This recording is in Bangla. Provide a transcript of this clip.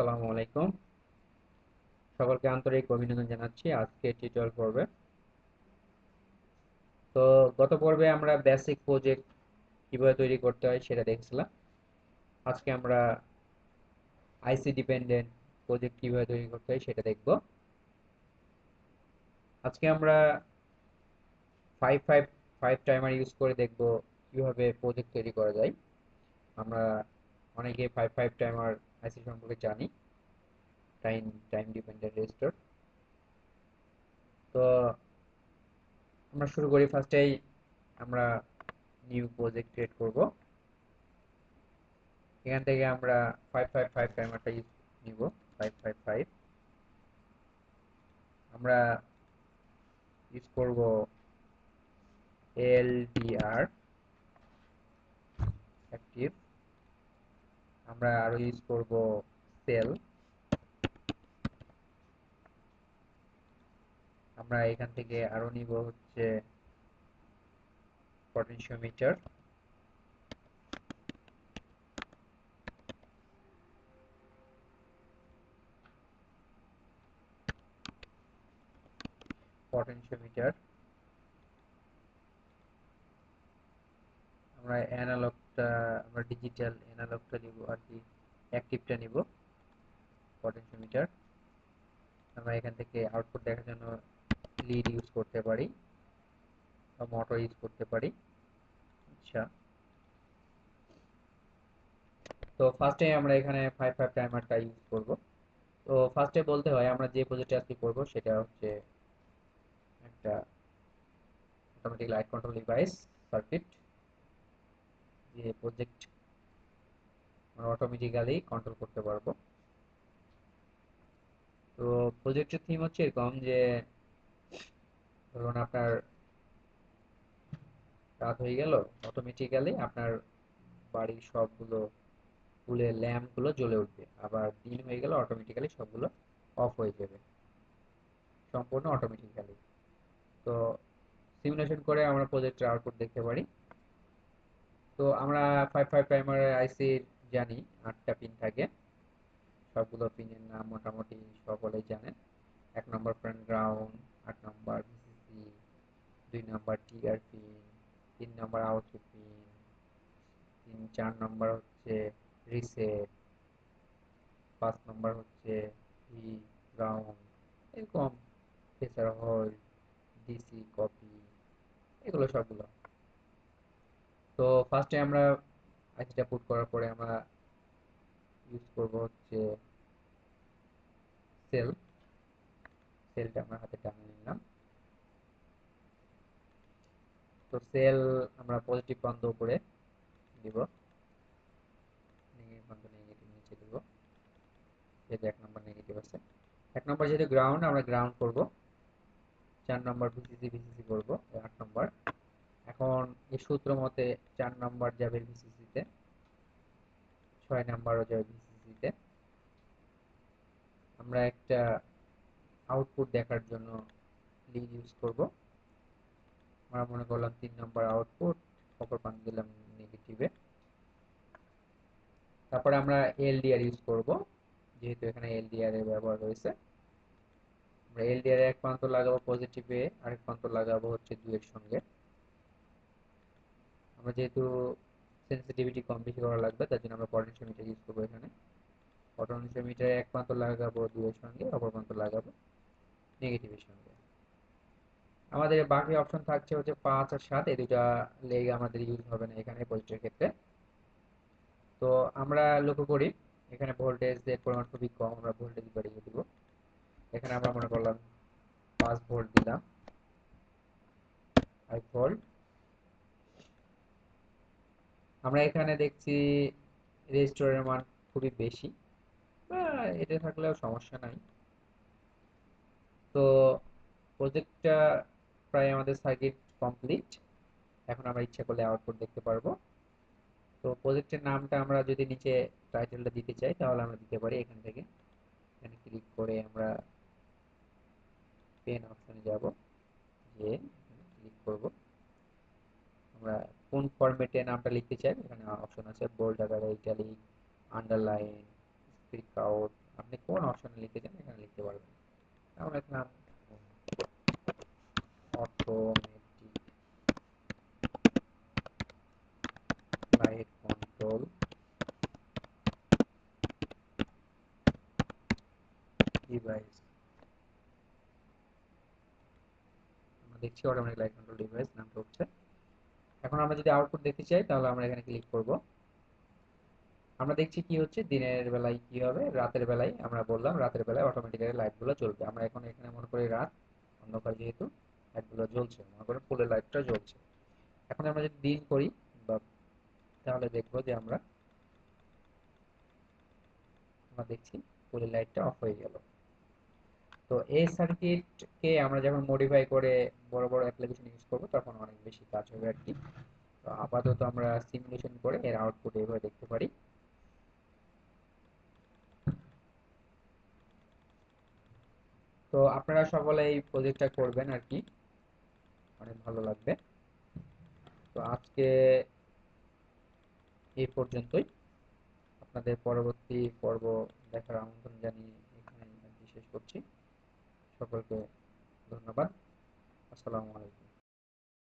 আসসালামু আলাইকুম। সকলকে আন্তরিক অভিনন্দন জানাচ্ছি আজকে টিউটোরিয়াল পর্বে। তো গত পর্বে আমরা বেসিক প্রজেক্ট কিভাবে তৈরি করতে হয় সেটা দেখছিলাম। আজকে আমরা আইসি ডিপেন্ডেন্ট প্রজেক্ট কিভাবে তৈরি করতে হয় সেটা দেখব। আজকে আমরা 555 টাইমার ইউজ করে দেখব কিভাবে প্রজেক্ট তৈরি করা যায়। আমরা অনেকে 55 টাইমার আইসি সম্পর্কে জানি, টাইম টাইম ডিপেন্ডেন্ট রেজিস্টার। তো আমরা শুরু করি। ফার্স্টেই আমরা নিউ প্রজেক্ট ক্রিয়েট করব। এখান থেকে আমরা 555 টাইমারটা নিব। 555 আমরা ইউজ করব এলডিআর অ্যাক্টিভ। আমরা আরো ইউজ করব সেল। আমরা এখান থেকে আরো নিব হচ্ছে পটেনশিওমিটার। পটেনশিওমিটার আমরা অ্যানালগটা, আমরা ডিজিটাল অ্যানালগটা নিব আর কি, অ্যাক্টিভটা নিব। পটেনশিওমিটার আমরা এখান থেকে আউটপুট দেখার জন্য লিড ইউজ করতে পারি বা মোটর ইউজ করতে পারি। আচ্ছা, তো ফার্স্টে আমরা এখানে 55 টাইমারটা ইউজ করব। তো ফার্স্টে বলতে হয় আমরা যে প্রজেক্টটা আজকে করব সেটা হচ্ছে একটা automatic light control device circuit, যে প্রজেক্ট আমরা অটোমেটিক্যালি কন্ট্রোল করতে পারবো। তো প্রজেক্টের থিম হচ্ছে এরকম যে, ধরুন আপনার রাত হয়ে গেল, অটোমেটিক্যালি আপনার বাড়ির সবগুলো ফুলের ল্যাম্প গুলো জ্বলে উঠবে, আবার দিন হয়ে গেলে অটোমেটিক্যালি সবগুলো অফ হয়ে যাবে, সম্পূর্ণ অটোমেটিক্যালি। তো সিমুলেশন করে আমরা প্রজেক্টের আউটপুট দেখতে পারি। তো আমরা 55 প্রাইমারি আইসি জানি 8টা পিন থাকে। সবগুলো পিনের নাম মোটামুটি সকলেই জানেন। 1 নম্বর পিন গ্রাউন্ড, 8 নম্বর ভিসিসি, 2 নম্বর টিআর পিন, 3 নম্বর আউটপুট পিন, 4 নম্বর হচ্ছে রিসেট, 5 নম্বর হচ্ছে ভি গ্রাউন্ড, এরকম এছাড়া হোল্ড, ডিসি কপি, এগুলো সবগুলো। তো ফার্স্টে আমরা আইসিটা পুট করার পরে আমরা ইউজ করব হচ্ছে সেল। সেলটা আমরা হাতে টানিয়ে নিলাম। তো সেল আমরা পজিটিভ প্রান্ত উপরে দিব, নেগেটিভ প্রান্ত নেগেটিভ নিচে দিব। যেহেতু 1 নম্বর নেগেটিভ আছে, 1 নম্বর যেহেতু গ্রাউন্ড আমরা গ্রাউন্ড করব। 4 নম্বর ভিসিসি ভিসিসি করব 8 নম্বর। এখন এই সূত্র মতে 4 নম্বর যাবে ভিসিসি তে, 6 নম্বরও যাবে ভিসিসি তে। আমরা একটা আউটপুট দেখার জন্য লিড ইউজ করব। আমরা মনে করলাম 3 নম্বর আউটপুট, অপর প্রান্তে দিলাম নেগেটিভে। তারপরে আমরা এলডিআর ইউজ করব, যেহেতু এখানে এলডিআর এর ব্যবহার রয়েছে। আমরা এলডিআর এর এক প্রান্ত লাগাবো পজিটিভে, আরেক প্রান্ত লাগাবো হচ্ছে 2 এর সঙ্গে। আমরা যেহেতু সেন্সিটিভিটি কম বেশি করা লাগবে, তার জন্য আমরা পটেনশিওমিটার ইউজ করবো এখানে। পটেনশিওমিটার এক প্রান্ত লাগাবো 2 এর সঙ্গে, অপর প্রান্ত লাগাবো নেগেটিভের সঙ্গে। আমাদের বাকি অপশন থাকছে হচ্ছে 5 আর 7, এই দুটা লেগ আমাদের ইউজ হবে না এখানে প্রজেক্টের ক্ষেত্রে। তো আমরা লক্ষ্য করি এখানে ভোল্টেজের পরিমাণ খুবই কম, আমরা ভোল্টেজ বাড়িয়ে দিব। এখানে আমরা মনে করলাম 5 ভোল্ট দিলাম, 5 ভোল্ট। আমরা এখানে দেখছি রেজিস্টরের মান খুবই বেশি, বা এটা থাকলেও সমস্যা নাই। তো প্রজেক্টটা প্রায় আমাদের সার্কিট কমপ্লিট। এখন আমরা ইচ্ছা করলে আউটপুট দেখতে পারবো। তো প্রজেক্টের নামটা আমরা যদি নিচে টাইটেলটা দিতে চাই তাহলে আমরা দিতে পারি এখান থেকে। এখানে ক্লিক করে আমরা পেন অপশনে যাব, যে ক্লিক করব। আমরা কোন ফরম্যাটে নামটা লিখতে চাই এখানে অপশন আছে, বোল্ড আকারে, ইটালিক, আন্ডারলাইন, স্পিক আউট, আপনি কোন অপশনে লিখতে চান এখানে লিখতে পারবেন। আমরা লিখলাম অটোমেটিক লাইট কন্ট্রোল ডিভাইস। আমরা দেখছি অটোমেটিক লাইট কন্ট্রোল ডিভাইস নামটা উঠছে। এখন আমরা যদি আউটপুট দেখতে চাই তাহলে আমরা এখানে ক্লিক করব। আমরা দেখছি কি হচ্ছে, দিনের বেলায় কি হবে, রাতের বেলায় আমরা বললাম রাতের বেলায় অটোমেটিক্যালি লাইটগুলো জ্বলবে। আমরা এখন এখানে মনে করি রাত, অন্ধকার যেহেতু লাইটগুলো জ্বলছে, মনে করি ফুলের লাইটটা জ্বলছে। এখন আমরা যদি দিন করি বা তাহলে দেখবো যে আমরা আমরা দেখছি ফুলের লাইটটা অফ হয়ে গেল। তো এই সার্কিটকে আমরা যখন মডিফাই করে বড় বড় অ্যাপ্লিকেশন ইউজ করবো তখন অনেক বেশি কাজ হবে আর কি। তো আপাতত আমরা সিমুলেশন করে এর আউটপুট এইভাবে দেখতে পারি। তো আপনারা সকলে এই প্রজেক্টটা করবেন আর কি, অনেক ভালো লাগবে। তো আজকে এই পর্যন্তই। আপনাদের পরবর্তী পর্ব দেখার আমন্ত্রণ জানিয়ে এখানে শেষ করছি। সকলকে